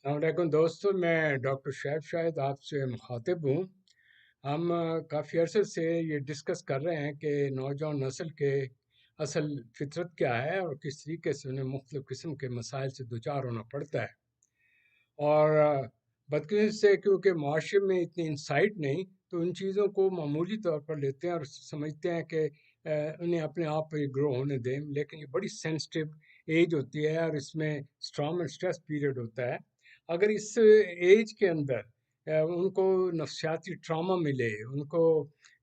السلام دوستو، میں ڈاکٹر شعیب شاہد آپ سے مخاطب ہوں۔ ہم کافی عرصے سے یہ ڈسکس کر رہے ہیں کہ نوجوان نسل کے اصل فطرت کیا ہے اور کس طریقے سے انہیں مختلف قسم کے مسائل سے دوچار ہونا پڑتا ہے۔ اور بدقسمتی سے کیونکہ معاشرے میں اتنی انسائٹ نہیں، تو ان چیزوں کو معمولی طور پر لیتے ہیں اور سمجھتے ہیں کہ انہیں اپنے آپ پہ گرو ہونے دیں، لیکن یہ بڑی سینسٹیو ایج ہوتی ہے اور اس میں اسٹرام اینڈ اسٹریس پیریڈ ہوتا ہے۔ اگر اس ایج کے اندر ان کو نفسیاتی ٹراما ملے، ان کو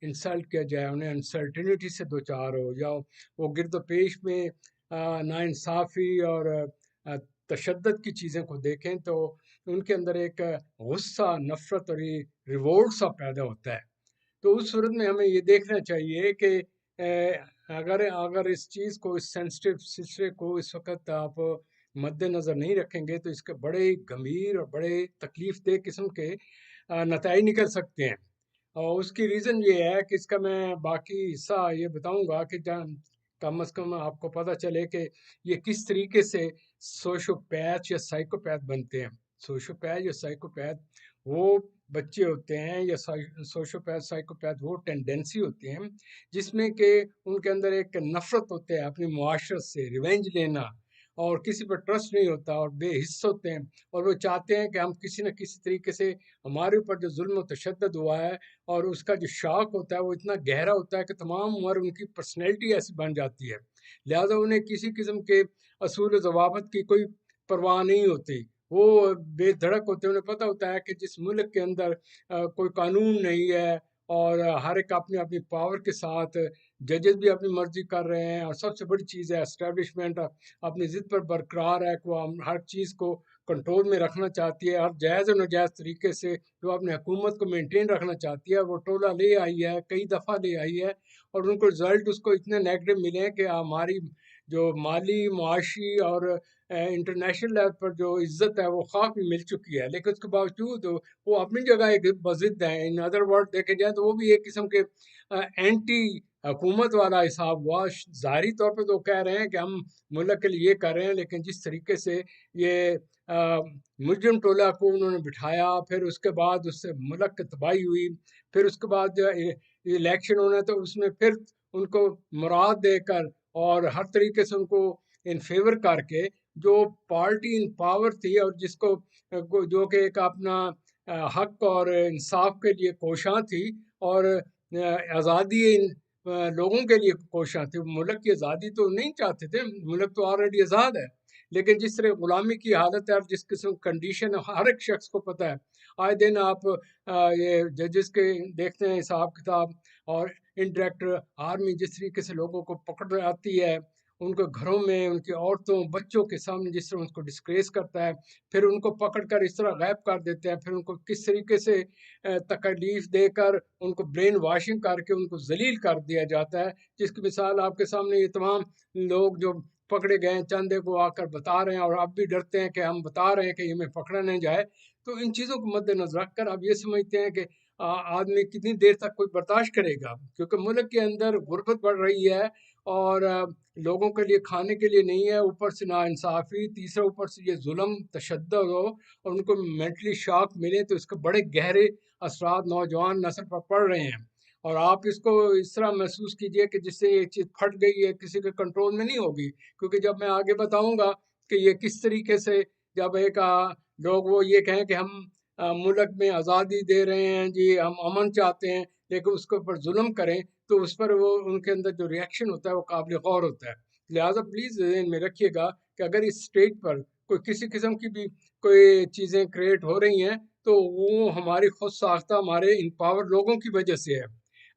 انسلٹ کیا جائے، انہیں انسرٹنٹی سے دوچار ہو، یا وہ گرد و پیش میں ناانصافی اور تشدد کی چیزیں کو دیکھیں، تو ان کے اندر ایک غصہ، نفرت اور یہ ریوولٹ سا پیدا ہوتا ہے۔ تو اس صورت میں ہمیں یہ دیکھنا چاہیے کہ اگر اس چیز کو، اس سینسٹیو سلسلے کو اس وقت آپ مد نظر نہیں رکھیں گے تو اس کے بڑے گمبھیر اور بڑے تکلیف دہ قسم کے نتائج نکل سکتے ہیں۔ اور اس کی ریزن یہ ہے کہ اس کا میں باقی حصہ یہ بتاؤں گا کہ کم از کم آپ کو پتہ چلے کہ یہ کس طریقے سے سوشوپیتھ یا سائیکوپیتھ بنتے ہیں۔ سوشوپیتھ یا سائیکوپیتھ وہ بچے ہوتے ہیں، یا سوشوپیتھ سائیکوپیتھ وہ ٹینڈنسی ہوتی ہیں جس میں کہ ان کے اندر ایک نفرت ہوتے ہیں اپنی معاشرت سے، ریونج لینا، اور کسی پر ٹرسٹ نہیں ہوتا، اور بے حس ہوتے ہیں، اور وہ چاہتے ہیں کہ ہم کسی نہ کسی طریقے سے ہمارے اوپر جو ظلم و تشدد ہوا ہے اور اس کا جو شاک ہوتا ہے وہ اتنا گہرا ہوتا ہے کہ تمام عمر ان کی پرسنالٹی ایسی بن جاتی ہے، لہذا انہیں کسی قسم کے اصول و ضوابط کی کوئی پرواہ نہیں ہوتی۔ وہ بے دھڑک ہوتے ہیں، انہیں پتہ ہوتا ہے کہ جس ملک کے اندر کوئی قانون نہیں ہے اور ہر ایک اپنی اپنی پاور کے ساتھ، ججز بھی اپنی مرضی کر رہے ہیں، اور سب سے بڑی چیز ہے اسٹیبلشمنٹ اپنی ضد پر برقرار ہے کہ وہ ہر چیز کو کنٹرول میں رکھنا چاہتی ہے، ہر جائز و ناجائز طریقے سے جو اپنے حکومت کو مینٹین رکھنا چاہتی ہے وہ ٹولہ لے آئی ہے، کئی دفعہ لے آئی ہے، اور ان کو رزلٹ اس کو اتنے نیگیٹو ملے ہیں کہ ہماری جو مالی، معاشی اور انٹرنیشنل لیول پر جو عزت ہے وہ خاک میں مل چکی ہے، لیکن اس کے باوجود وہ اپنی جگہ ایک بضد ہیں۔ ان ادر ورڈ دیکھے جائے تو وہ بھی ایک قسم کے اینٹی حکومت والا حساب ہوا۔ ظاہری طور پہ تو کہہ رہے ہیں کہ ہم ملک کے لیے یہ کر رہے ہیں، لیکن جس طریقے سے یہ مجرم ٹولہ کو انہوں نے بٹھایا، پھر اس کے بعد اس سے ملک کی تباہی ہوئی، پھر اس کے بعد جو الیکشن ہونا تو اس میں پھر ان کو مراد دے کر اور ہر طریقے سے ان کو ان فیور کر کے، جو پارٹی ان پاور تھی اور جس کو جو کہ ایک اپنا حق اور انصاف کے لیے کوشاں تھی، اور آزادی لوگوں کے لیے کوشاں تھی، ملک کی آزادی تو نہیں چاہتے تھے، ملک تو آلریڈی آزاد ہے، لیکن جس طرح غلامی کی حالت ہے اور جس قسم کنڈیشن ہر ایک شخص کو پتہ ہے۔ آئے دن آپ یہ ججز کے دیکھتے ہیں حساب کتاب، اور ان ڈائریکٹر آرمی جس طریقے سے لوگوں کو پکڑ آتی ہے، ان کو گھروں میں ان کی عورتوں بچوں کے سامنے جس طرح ان کو ڈسکریس کرتا ہے، پھر ان کو پکڑ کر اس طرح غائب کر دیتے ہیں، پھر ان کو کس طریقے سے تکلیف دے کر ان کو برین واشنگ کر کے ان کو ذلیل کر دیا جاتا ہے، جس کی مثال آپ کے سامنے یہ تمام لوگ جو پکڑے گئے ہیں چندے کو آ کر بتا رہے ہیں، اور اب بھی ڈرتے ہیں کہ ہم بتا رہے ہیں کہ یہ ہمیں پکڑا نہیں جائے۔ تو ان چیزوں کو مد نظر رکھ کر اب یہ سمجھتے ہیں کہ آدمی کتنی دیر تک کوئی برداشت کرے گا، کیونکہ ملک کے اندر غربت بڑھ رہی ہے، اور لوگوں کے لیے کھانے کے لیے نہیں ہے، اوپر سے ناانصافی، تیسرا اوپر سے یہ ظلم تشدد ہو اور ان کو مینٹلی شاک ملے، تو اس کے بڑے گہرے اثرات نوجوان نسل پر پڑ رہے ہیں۔ اور آپ اس کو اس طرح محسوس کیجئے کہ جس سے یہ چیز پھٹ گئی ہے، کسی کے کنٹرول میں نہیں ہوگی، کیونکہ جب میں آگے بتاؤں گا کہ یہ کس طریقے سے جب ایک لوگ وہ یہ کہیں کہ ہم ملک میں آزادی دے رہے ہیں جی، ہم امن چاہتے ہیں، لیکن اس کے اوپر ظلم کریں، تو اس پر وہ ان کے اندر جو ریئیکشن ہوتا ہے وہ قابل غور ہوتا ہے۔ لہٰذا پلیز ذہن میں رکھیے گا کہ اگر اس اسٹیج پر کوئی کسی قسم کی بھی کوئی چیزیں کریٹ ہو رہی ہیں تو وہ ہماری خود ساختہ ہمارے ان پاور لوگوں کی وجہ سے ہے،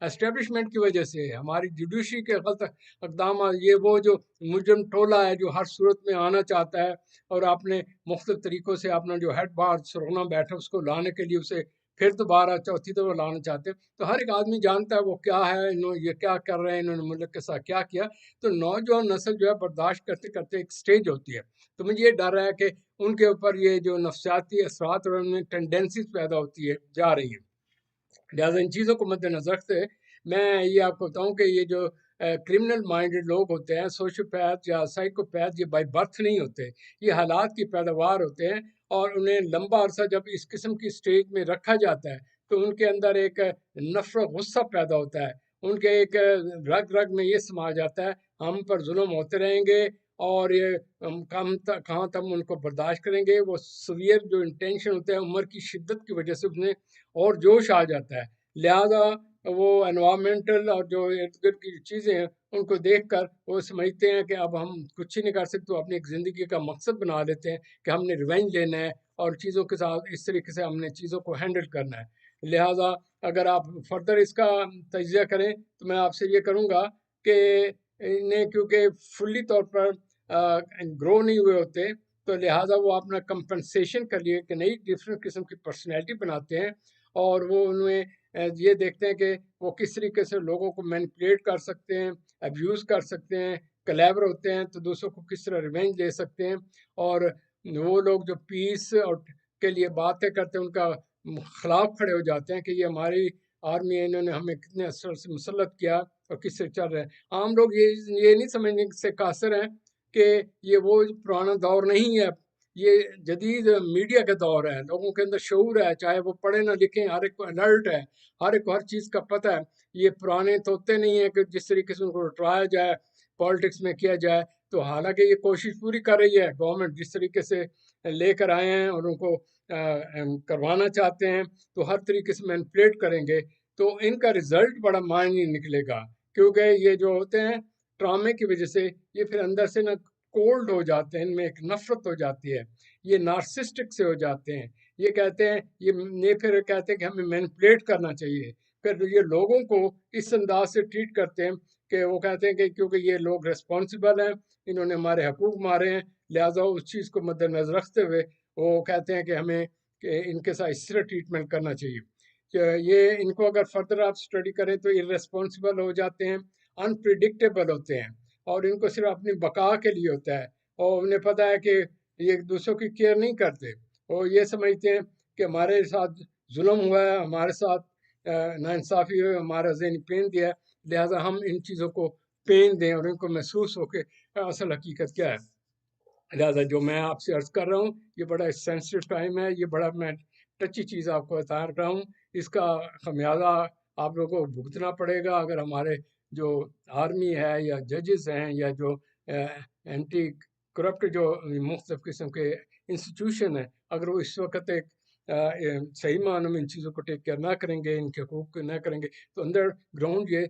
اسٹیبلشمنٹ کی وجہ سے ہے، ہماری جوڈیشری کے غلط اقدامات، یہ وہ جو مجرم ٹولہ ہے جو ہر صورت میں آنا چاہتا ہے اور اپنے مختلف طریقوں سے اپنا جو ہیڈ بار سرغنا بیٹھا اس کو لانے کے لیے اسے پھر دوبارہ چوتھی دفعہ لانا چاہتے ہیں۔ تو ہر ایک آدمی جانتا ہے وہ کیا ہے، یہ کیا کر رہے ہیں، انہوں نے ملک کے ساتھ کیا کیا۔ تو نوجوان نسل جو ہے برداشت کرتے کرتے ایک سٹیج ہوتی ہے، تو مجھے یہ ڈر ہے کہ ان کے اوپر یہ جو نفسیاتی اثرات اور ان میں ٹینڈنسیز پیدا ہوتی ہے جا رہی ہیں۔ لہٰذا ان چیزوں کو مد نظر رکھتے میں یہ آپ کو بتاؤں کہ یہ جو کرمنل مائنڈڈ لوگ ہوتے ہیں، سوشوپیتھ یا سائیکوپیتھ، یہ بائی برتھ نہیں ہوتے، یہ حالات کی پیداوار ہوتے ہیں، اور انہیں لمبا عرصہ جب اس قسم کی سٹیج میں رکھا جاتا ہے تو ان کے اندر ایک نفرت غصہ پیدا ہوتا ہے، ان کے ایک رگ رگ میں یہ سما جاتا ہے ہم پر ظلم ہوتے رہیں گے، اور یہ کہاں تک ان کو برداشت کریں گے۔ وہ سویئر جو انٹینشن ہوتے ہیں عمر کی شدت کی وجہ سے انہیں اور جوش آ جاتا ہے، لہذا وہ انوائرمنٹل اور جو ارد گرد کی چیزیں ہیں ان کو دیکھ کر وہ سمجھتے ہیں کہ اب ہم کچھ ہی نہیں کر سکتے، تو اپنی ایک زندگی کا مقصد بنا لیتے ہیں کہ ہم نے ریونج لینا ہے اور چیزوں کے ساتھ اس طریقے سے ہم نے چیزوں کو ہینڈل کرنا ہے۔ لہٰذا اگر آپ فردر اس کا تجزیہ کریں تو میں آپ سے یہ کروں گا کہ انہیں کیونکہ فلی طور پر گرو نہیں ہوئے ہوتے، تو لہٰذا وہ اپنا کمپنسیشن کر لیے کہ نئی ڈفرینٹ قسم کی پرسنالٹی بناتے ہیں، اور وہ انہیں یہ دیکھتے ہیں کہ وہ کس طریقے سے لوگوں کو مینیپولیٹ کر سکتے ہیں، ابیوز کر سکتے ہیں، کلیور ہوتے ہیں تو دوسروں کو کس طرح ریونج لے سکتے ہیں، اور وہ لوگ جو پیس اور کے لیے باتیں کرتے ہیں ان کا خلاف کھڑے ہو جاتے ہیں کہ یہ ہماری آرمی ہے، انہوں نے ہمیں کتنے اثر سے مسلط کیا اور کس سے چل رہے ہیں۔ عام لوگ یہ نہیں سمجھنے سے قاصر ہیں کہ یہ وہ پرانا دور نہیں ہے، یہ جدید میڈیا کا دور ہے، لوگوں کے اندر شعور ہے، چاہے وہ پڑھیں نہ لکھیں، ہر ایک کو الرٹ ہے، ہر ایک کو ہر چیز کا پتہ ہے۔ یہ پرانے طوطے نہیں ہیں کہ جس طریقے سے ان کو ٹرایا جائے، پالیٹکس میں کیا جائے، تو حالانکہ یہ کوشش پوری کر رہی ہے گورنمنٹ، جس طریقے سے لے کر آئے ہیں اور ان کو کروانا چاہتے ہیں تو ہر طریقے سے مینپولیٹ کریں گے، تو ان کا رزلٹ بڑا معنی نکلے گا، کیونکہ یہ جو ہوتے ہیں ٹرامے کی وجہ سے یہ پھر اندر سے نہ کولڈ ہو جاتے ہیں، ان میں ایک نفرت ہو جاتی ہے، یہ نارسسٹک سے ہو جاتے ہیں، یہ کہتے ہیں یہ پھر کہتے ہیں کہ ہمیں مینپولیٹ کرنا چاہیے، پھر یہ لوگوں کو اس انداز سے ٹریٹ کرتے ہیں کہ وہ کہتے ہیں کہ کیونکہ یہ لوگ ریسپانسبل ہیں، انہوں نے ہمارے حقوق مارے ہیں، لہٰذا اس چیز کو مد نظر رکھتے ہوئے وہ کہتے ہیں کہ ہمیں کہ ان کے ساتھ اس طرح ٹریٹمنٹ کرنا چاہیے کہ یہ ان کو اگر فردر آپ اسٹڈی کریں تو irresponsible ہو جاتے ہیں، انپریڈکٹیبل ہوتے ہیں، اور ان کو صرف اپنی بقا کے لیے ہوتا ہے، اور انہیں پتہ ہے کہ یہ ایک دوسروں کی کیئر نہیں کرتے، اور یہ سمجھتے ہیں کہ ہمارے ساتھ ظلم ہوا ہے، ہمارے ساتھ ناانصافی ہوئی، ہمارا ذہنی پین دیا ہے، لہٰذا ہم ان چیزوں کو پین دیں اور ان کو محسوس ہو کہ اصل حقیقت کیا ہے۔ لہٰذا جو میں آپ سے عرض کر رہا ہوں یہ بڑا سینسٹیو ٹائم ہے، یہ بڑا میں ٹچی چیز آپ کو بتا رہا ہوں، اس کا خمیازہ آپ لوگوں کو بھگتنا پڑے گا اگر ہمارے جو آرمی ہے یا ججز ہیں یا جو اینٹی کرپٹ جو مختلف قسم کے انسٹیٹیوشن ہیں، اگر وہ اس وقت ایک صحیح معنوں میں ان چیزوں کو ٹیک کیئر نہ کریں گے، ان کے حقوق کو نہ کریں گے، تو انڈر گراؤنڈ یہ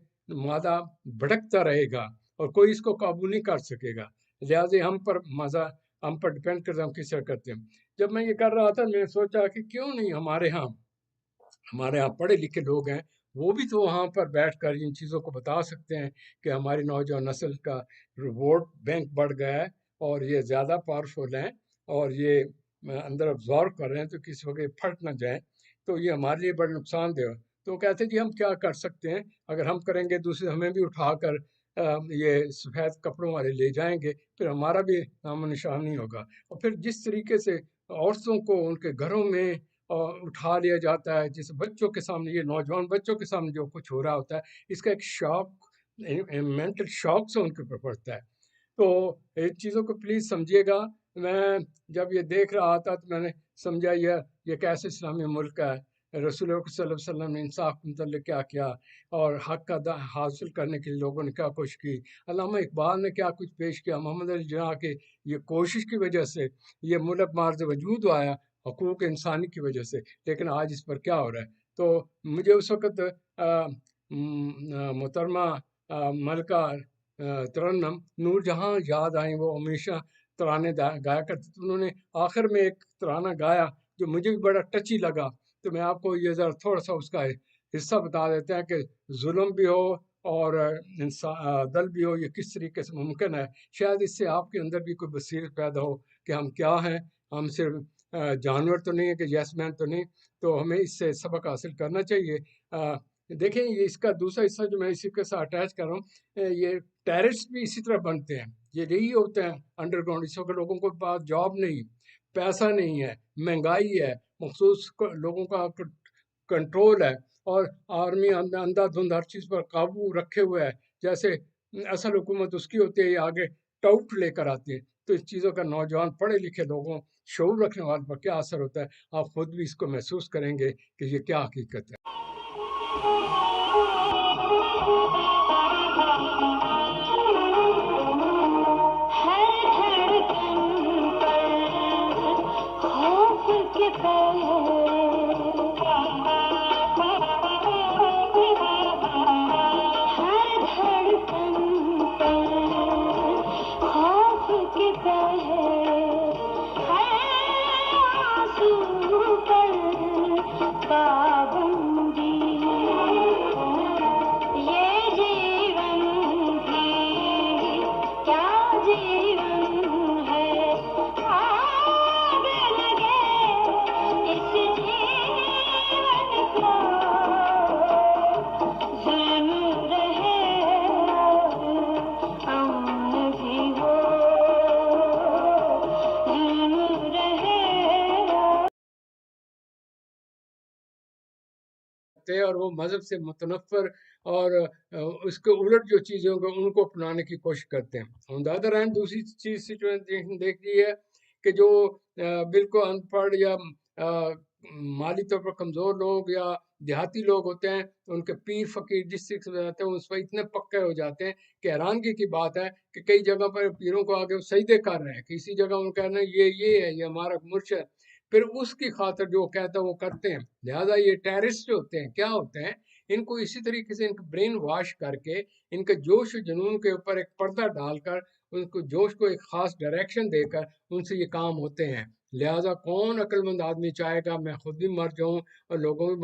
مادہ بھڑکتا رہے گا اور کوئی اس کو قابو نہیں کر سکے گا، لہٰذا ہم پر ڈپینڈ کرتے ہیں ہم کس طرح کرتے ہیں۔ جب میں یہ کر رہا تھا میں سوچا کہ کیوں نہیں ہمارے ہاں پڑھے لکھے لوگ ہیں، وہ بھی تو وہاں پر بیٹھ کر ان چیزوں کو بتا سکتے ہیں کہ ہماری نوجوان نسل کا ووٹ بینک بڑھ گیا ہے اور یہ زیادہ پاورفل ہیں اور یہ اندر ابزارو کر رہے ہیں، تو کسی وقت پھٹ نہ جائیں، تو یہ ہمارے لیے بڑا نقصان دہ۔ تو وہ کہتے ہیں جی ہم کیا کر سکتے ہیں، اگر ہم کریں گے دوسرے ہمیں بھی اٹھا کر یہ سفید کپڑوں والے لے جائیں گے، پھر ہمارا بھی نام و نشان نہیں ہوگا، اور پھر جس طریقے سے عورتوں کو ان کے گھروں میں اٹھا لیا جاتا ہے، جس بچوں کے سامنے، یہ نوجوان بچوں کے سامنے جو کچھ ہو رہا ہوتا ہے، اس کا ایک شاک، مینٹل شاک سے ان کے اوپر پڑتا ہے۔ تو ان چیزوں کو پلیز سمجھیے گا۔ میں جب یہ دیکھ رہا تھا تو میں نے سمجھا یہ کیسے اسلامی ملک ہے، رسول اللہ صلی اللہ علیہ وسلم نے انصاف کے متعلق کیا کیا، اور حق کا حاصل کرنے کے لیے لوگوں نے کیا کوشش کی، علامہ اقبال نے کیا کچھ پیش کیا، محمد علی جناح کے یہ کوشش کی وجہ سے یہ ملک مارز وجود آیا، حقوق انسانی کی وجہ سے، لیکن آج اس پر کیا ہو رہا ہے۔ تو مجھے اس وقت محترمہ ملکہ ترنم نور جہاں یاد آئیں، وہ ہمیشہ ترانے گایا کرتے تھے، انہوں نے آخر میں ایک ترانہ گایا جو مجھے بھی بڑا ٹچی لگا، تو میں آپ کو یہ ذرا تھوڑا سا اس کا حصہ بتا دیتے ہیں کہ ظلم بھی ہو اور عدل بھی ہو، یہ کس طریقے سے ممکن ہے، شاید اس سے آپ کے اندر بھی کوئی بصیرت پیدا ہو کہ ہم کیا ہیں، ہم صرف جانور تو نہیں ہے کہ یس مین تو نہیں، تو ہمیں اس سے سبق حاصل کرنا چاہیے۔ دیکھیں یہ اس کا دوسرا حصہ جو میں اسی کے ساتھ اٹیچ کر رہا ہوں، یہ ٹیررسٹ بھی اسی طرح بنتے ہیں، یہ یہی ہوتے ہیں انڈر گراؤنڈ، اس وقت لوگوں کے پاس جاب نہیں، پیسہ نہیں ہے، مہنگائی ہے، مخصوص لوگوں کا کنٹرول ہے، اور آرمی اندھا دھند ہر چیز پر قابو رکھے ہوئے ہے، جیسے اصل حکومت اس کی ہوتی ہے، یہ آگے ٹاؤٹ لے کر آتی ہے. تو اس چیزوں کا نوجوان پڑھے لکھے لوگوں، شعور رکھنے والوں پر کیا اثر ہوتا ہے، آپ خود بھی اس کو محسوس کریں گے کہ یہ کیا حقیقت ہے. اور وہ مذہب سے متنفر اور اس کے الٹ جو چیزیں ان کو اپنانے کی کوشش کرتے ہیں. آن دا ادر ہینڈ دوسری چیز سچویشن دیکھ رہی ہے کہ جو بالکل ان پڑھ یا مالی طور پر کمزور لوگ یا دیہاتی لوگ ہوتے ہیں، ان کے پیر فقیر ڈسٹرکٹ میں جاتے ہیں، اس پر اتنے پکے ہو جاتے ہیں کہ حیرانگی کی بات ہے کہ کئی جگہ پر پیروں کو آگے سجدے کر رہے ہیں، کسی جگہ ان کا کہنا ہے یہ ہے، یہ ہمارا مرشد، پھر اس کی خاطر جو کہتا ہے وہ کرتے ہیں. لہٰذا یہ ٹیررسٹ جو ہوتے ہیں کیا ہوتے ہیں، ان کو اسی طریقے سے ان کو برین واش کر کے، ان کے جوش و جنون کے اوپر ایک پردہ ڈال کر، ان کو جوش کو ایک خاص ڈائریکشن دے کر ان سے یہ کام ہوتے ہیں. لہٰذا کون عقل مند آدمی چاہے گا میں خود بھی مر جاؤں اور لوگوں بھی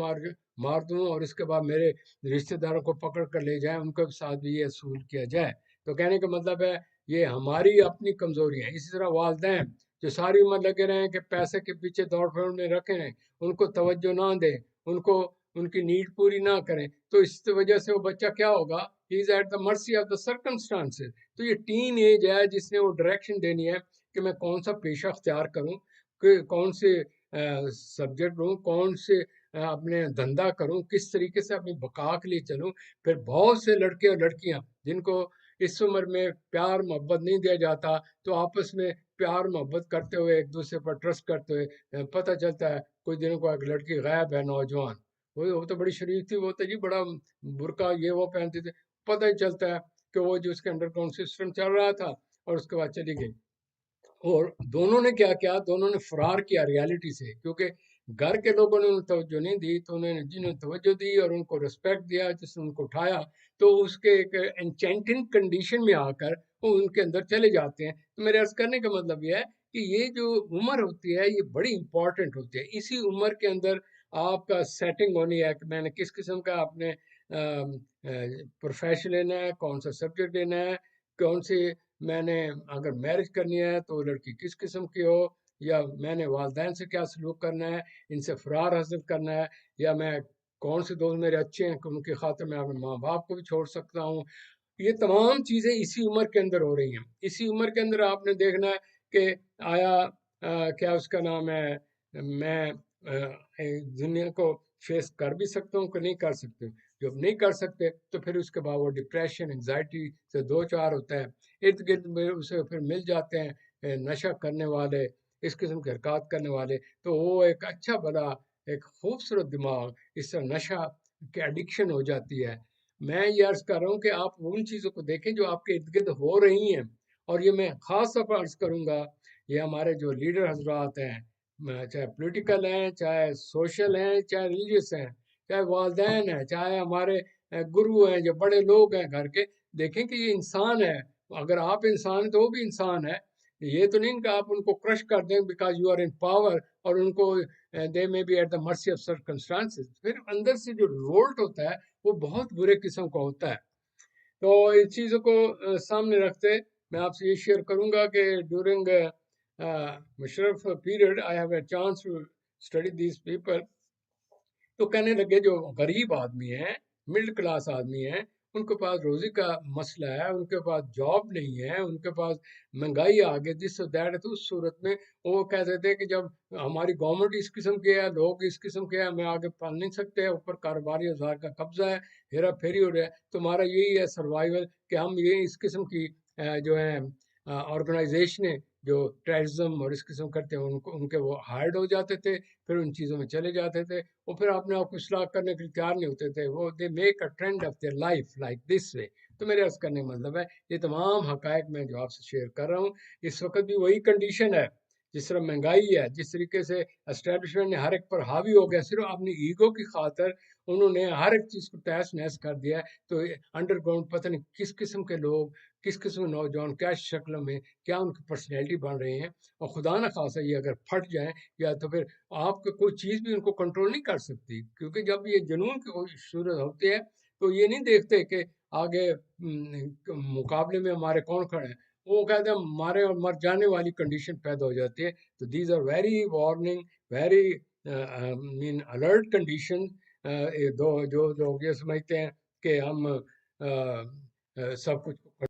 مار دوں اور اس کے بعد میرے رشتہ داروں کو پکڑ کر لے جائیں، ان کے ساتھ بھی یہ اصول کیا جائے. تو کہنے کا مطلب ہے یہ ہماری اپنی کمزوری ہیں. اسی طرح والدین جو ساری عمر لگے رہے ہیں کہ پیسے کے پیچھے دوڑ پھوڑ میں رکھے ہیں، ان کو توجہ نہ دیں، ان کو ان کی نیڈ پوری نہ کریں، تو اس وجہ سے وہ بچہ کیا ہوگا، ہی از at the mercy of the circumstances. تو یہ ٹین ایج ہے جس نے وہ ڈائریکشن دینی ہے کہ میں کون سا پیشہ اختیار کروں، کہ کون سے سبجیکٹ لوں، کون سے اپنے دھندا کروں، کس طریقے سے اپنی بقا کے لیے چلوں. پھر بہت سے لڑکے اور لڑکیاں جن کو اس عمر میں پیار محبت نہیں دیا جاتا، تو آپس میں پیار محبت کرتے ہوئے ایک دوسرے پر ٹرسٹ کرتے ہوئے پتہ چلتا ہے کچھ دنوں کو ایک لڑکی غائب ہے، نوجوان، وہ تو بڑی شریف تھی، وہ تو جی بڑا برقع یہ وہ پہنتی تھی، پتہ ہی چلتا ہے کہ وہ جو اس کے انڈر گراؤنڈ سسٹم چل رہا تھا اور اس کے بعد چلی گئی. اور دونوں نے کیا کیا، دونوں نے فرار کیا ریالٹی سے، کیونکہ گھر کے لوگوں نے انہیں توجہ نہیں دی، تو انہوں نے جنہوں نے توجہ دی اور ان کو رسپیکٹ دیا، جس نے ان کو اٹھایا، تو اس کے ایک انچینٹنگ کنڈیشن میں آ کر وہ ان کے اندر چلے جاتے ہیں. تو میرے عرض کرنے کا مطلب یہ ہے کہ یہ جو عمر ہوتی ہے یہ بڑی امپورٹنٹ ہوتی ہے. اسی عمر کے اندر آپ کا سیٹنگ ہونی ہے کہ میں نے کس قسم کا اپنے پروفیشن لینا ہے، کون سا سبجیکٹ لینا ہے، کون سی میں نے اگر میرج کرنی ہے تو لڑکی کس قسم کی ہو، یا میں نے والدین سے کیا سلوک کرنا ہے، ان سے فرار حاصل کرنا ہے، یا میں کون سے دوست میرے اچھے ہیں کہ ان کی خاطر میں اپنے ماں باپ کو بھی چھوڑ سکتا ہوں. یہ تمام چیزیں اسی عمر کے اندر ہو رہی ہیں. اسی عمر کے اندر آپ نے دیکھنا ہے کہ آیا کیا اس کا نام ہے، میں دنیا کو فیس کر بھی سکتا ہوں کہ نہیں کر سکتے. جب نہیں کر سکتے تو پھر اس کے بعد وہ ڈپریشن انگزائٹی سے دو چار ہوتا ہے. ارد گرد میں اسے پھر مل جاتے ہیں نشہ کرنے والے، اس قسم کے حرکات کرنے والے، تو وہ ایک اچھا بڑا ایک خوبصورت دماغ اس سے نشہ کے ایڈکشن ہو جاتی ہے. میں یہ عرض کر رہا ہوں کہ آپ ان چیزوں کو دیکھیں جو آپ کے ارد گرد ہو رہی ہیں. اور یہ میں خاص طور پر عرض کروں گا، یہ ہمارے جو لیڈر حضرات ہیں، چاہے پولیٹیکل ہیں، چاہے سوشل ہیں، چاہے ریلیجیس ہیں، چاہے والدین ہیں، چاہے ہمارے گرو ہیں، جو بڑے لوگ ہیں گھر کے، دیکھیں کہ یہ انسان ہے. اگر آپ انسان ہیں تو وہ بھی انسان ہے. یہ تو نہیں کہ آپ ان کو کرش کر دیں because you are in power, اور ان کو دے میں be at the mercy of circumstances. پھر اندر سے جو ریولٹ ہوتا ہے وہ بہت برے قسم کا ہوتا ہے. تو ان چیزوں کو سامنے رکھتے میں آپ سے یہ شیئر کروں گا کہ during Musharraf period I have a chance to study these people. تو کہنے لگے جو غریب آدمی ہیں، مڈل کلاس آدمی ہیں، ان کے پاس روزی کا مسئلہ ہے، ان کے پاس جاب نہیں ہے، ان کے پاس مہنگائی آ گئی دس دیٹ، تو اس صورت میں وہ کہتے تھے کہ جب ہماری گورنمنٹ اس قسم کی ہے، لوگ اس قسم کے ہیں، ہمیں آگے پال نہیں سکتے، اوپر کاروباری اوزار کا قبضہ ہے، ہیرا پھیری ہو رہا ہے، تمہارا یہی ہے سروائیول کہ ہم یہ اس قسم کی جو ہے آرگنائزیشنیں جو ٹیررزم اور اس قسم کرتے ہیں ان کے وہ ہائرڈ ہو جاتے تھے، پھر ان چیزوں میں چلے جاتے تھے، وہ پھر اپنے آپ کو اصلاح کرنے کے لیے تیار نہیں ہوتے تھے، وہ they make a trend of their life like this way. تو میرے عرض کرنے کا مطلب ہے یہ تمام حقائق میں جو آپ سے شیئر کر رہا ہوں، اس وقت بھی وہی کنڈیشن ہے. جس طرح مہنگائی ہے، جس طریقے سے اسٹیبلشمنٹ نے ہر ایک پر حاوی ہو گیا، صرف اپنی ایگو کی خاطر انہوں نے ہر ایک چیز کو تہس نہس کر دیا ہے. تو انڈر گراؤنڈ پتہ نہیں کس قسم کے لوگ، کس قسم کے نوجوان کیا شکلوں میں کیا ان کی پرسنالٹی بن رہے ہیں، اور خدا نہ خاصا یہ اگر پھٹ جائیں یا تو پھر آپ کو کوئی چیز بھی ان کو کنٹرول نہیں کر سکتی، کیونکہ جب یہ جنون کی صورت ہوتی ہے تو یہ نہیں دیکھتے کہ آگے مقابلے میں ہمارے کون کھڑے ہیں، وہ کہتے ہیں ہمارے اور مر جانے والی کنڈیشن پیدا ہو جاتی ہے. تو these are very warning, very main alert condition. جو لوگ یہ سمجھتے ہیں کہ ہم سب کچھ